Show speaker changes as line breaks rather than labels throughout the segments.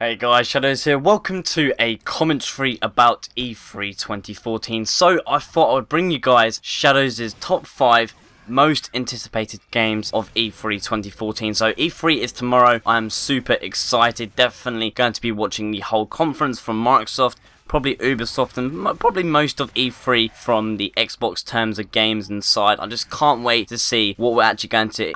Hey guys, Shadowz here. Welcome to a commentary about E3 2014. So I thought I would bring you guys Shadowz' top 5 most anticipated games of E3 2014. So E3 is tomorrow. I am super excited. Definitely going to be watching the whole conference from Microsoft, probably Ubisoft, and probably most of E3 from the Xbox terms of games inside. I just can't wait to see what we're actually going to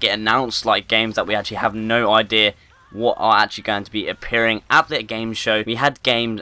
get announced, like games that we actually have no idea what are actually going to be appearing at the game show. We had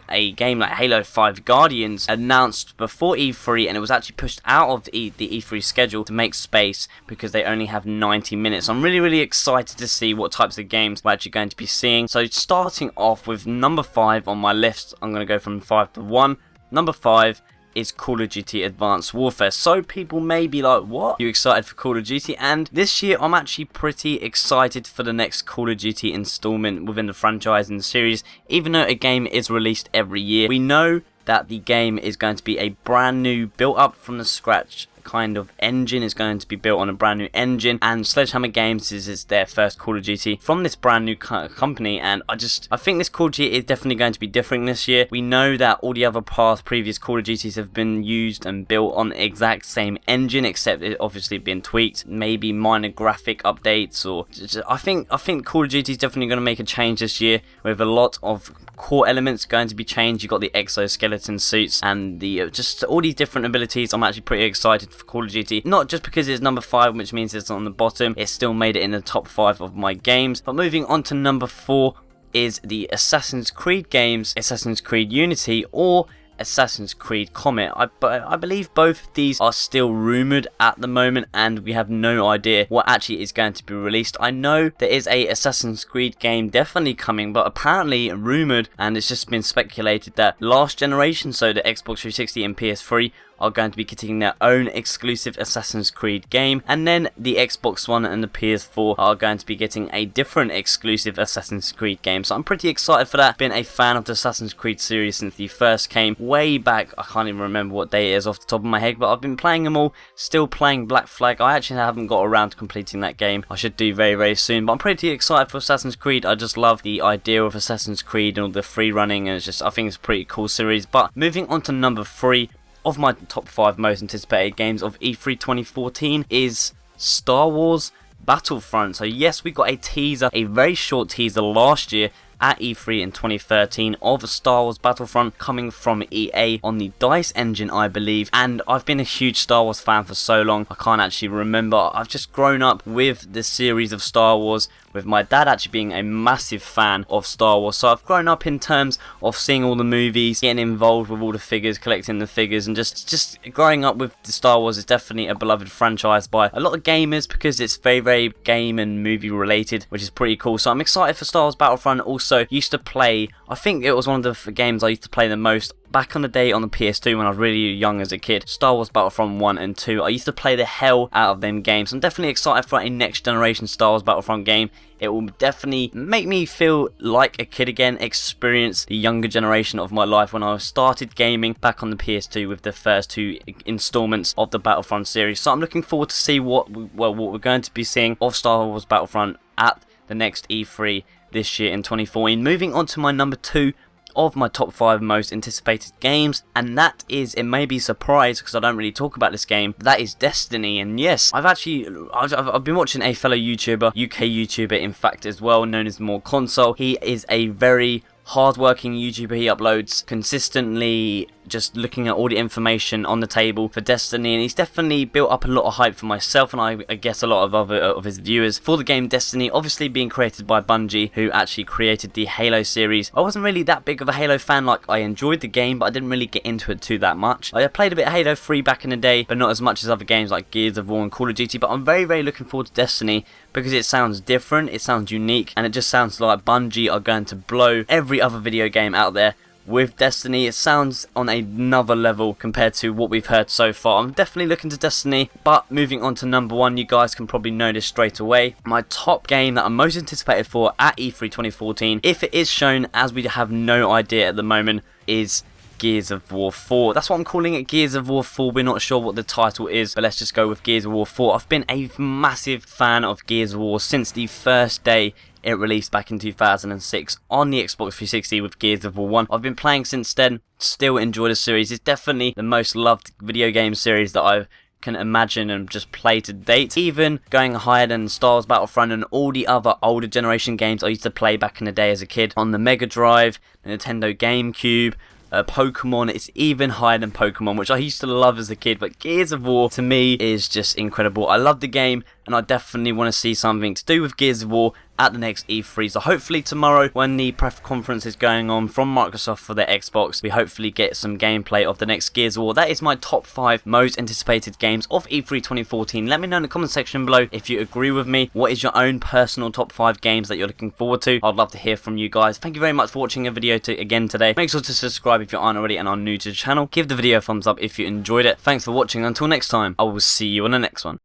a game like Halo 5 Guardians announced before E3, and it was actually pushed out of the E3 schedule to make space because they only have 90 minutes. I'm really excited to see what types of games we're actually going to be seeing. So starting off with number 5 on my list, I'm going to go from 5 to 1. Number 5 is Call of Duty Advanced Warfare. So people may be like, what? You excited for Call of Duty? And this year I'm actually pretty excited for the next Call of Duty installment within the franchise and the series. Even though a game is released every year, we know that the game is going to be a brand new, built up from the scratch kind of engine. Is going to be built on a brand new engine, and Sledgehammer Games is their first Call of Duty from this brand new company, and I think this Call of Duty is definitely going to be different this year. We know that all the other previous Call of Duties have been used and built on the exact same engine, except it obviously been tweaked, maybe minor graphic updates, or I think Call of Duty is definitely going to make a change this year with a lot of core elements going to be changed. You got the exoskeleton suits and the just all these different abilities. I'm actually pretty excited for Call of Duty, not just because it's number 5, which means it's on the bottom. It still made it in the top 5 of my games. But moving on to number 4 is the Assassin's Creed games, Assassin's Creed Unity or Assassin's Creed Comet. I believe both of these are still rumoured at the moment, and we have no idea what actually is going to be released. I know there is a Assassin's Creed game definitely coming, but apparently rumoured, and it's just been speculated that last generation, so the Xbox 360 and PS3, are going to be getting their own exclusive Assassin's Creed game, and then the Xbox One and the PS4 are going to be getting a different exclusive Assassin's Creed game. So I'm pretty excited for that. Been a fan of the Assassin's Creed series since the first came way back. I can't even remember what day it is off the top of my head, but I've been playing them all. Still playing Black Flag. I actually haven't got around to completing that game. I should do very soon, but I'm pretty excited for Assassin's Creed. I just love the idea of Assassin's Creed and all the free running, and I think it's a pretty cool series. But moving on to number 3 of my top 5 most anticipated games of E3 2014 is Star Wars Battlefront. So yes, we got a teaser, a very short teaser last year at E3 in 2013 of Star Wars Battlefront coming from EA on the DICE engine, I believe, and I've been a huge Star Wars fan for so long I can't actually remember. I've just grown up with the series of Star Wars, with my dad actually being a massive fan of Star Wars, so I've grown up in terms of seeing all the movies, getting involved with all the figures, collecting the figures, and just growing up with the Star Wars is definitely a beloved franchise by a lot of gamers because it's very game and movie related, which is pretty cool. So I'm excited for Star Wars Battlefront. Also used to play, I think it was one of the games I used to play the most back on the day on the PS2 when I was really young as a kid. Star Wars Battlefront 1 and 2. I used to play the hell out of them games. I'm definitely excited for a next generation Star Wars Battlefront game. It will definitely make me feel like a kid again, experience the younger generation of my life when I started gaming back on the PS2 with the first 2 installments of the Battlefront series. So I'm looking forward to see what we're going to be seeing of Star Wars Battlefront at the next E3 this year in 2014. Moving on to my number 2 of my top 5 most anticipated games, and that is, it may be a surprise because I don't really talk about this game, that is Destiny. And yes, I've been watching a fellow YouTuber, UK YouTuber in fact as well, known as More Console. He is a very hard-working YouTuber. He uploads consistently, just looking at all the information on the table for Destiny, and he's definitely built up a lot of hype for myself and I guess a lot of other of his viewers for the game Destiny, obviously being created by Bungie, who actually created the Halo series. I wasn't really that big of a Halo fan. Like, I enjoyed the game, but I didn't really get into it too that much. I played a bit of Halo 3 back in the day, but not as much as other games like Gears of War and Call of Duty. But I'm very looking forward to Destiny because it sounds different, it sounds unique, and it just sounds like Bungie are going to blow every other video game out there with Destiny. It sounds on another level compared to what we've heard so far. I'm definitely looking to Destiny. But moving on to number 1, you guys can probably know this straight away. My top game that I'm most anticipated for at E3 2014, if it is shown, as we have no idea at the moment, is Gears of War 4. That's what I'm calling it, Gears of War 4. We're not sure what the title is, but let's just go with Gears of War 4. I've been a massive fan of Gears of War since the first day it released back in 2006 on the Xbox 360 with Gears of War 1. I've been playing since then, still enjoy the series. It's definitely the most loved video game series that I can imagine and just play to date, even going higher than Star Wars Battlefront and all the other older generation games I used to play back in the day as a kid on the Mega Drive, the Nintendo GameCube, Pokemon. It's even higher than Pokemon, which I used to love as a kid, but Gears of War to me is just incredible. I love the game and I definitely want to see something to do with Gears of War at the next E3. So hopefully tomorrow, when the press conference is going on from Microsoft for their Xbox, we hopefully get some gameplay of the next Gears of War. That is my top 5 most anticipated games of E3 2014. Let me know in the comment section below if you agree with me. What is your own personal top 5 games that you're looking forward to? I'd love to hear from you guys. Thank you very much for watching a video again today. Make sure to subscribe if you aren't already and are new to the channel. Give the video a thumbs up if you enjoyed it. Thanks for watching. Until next time, I will see you on the next one.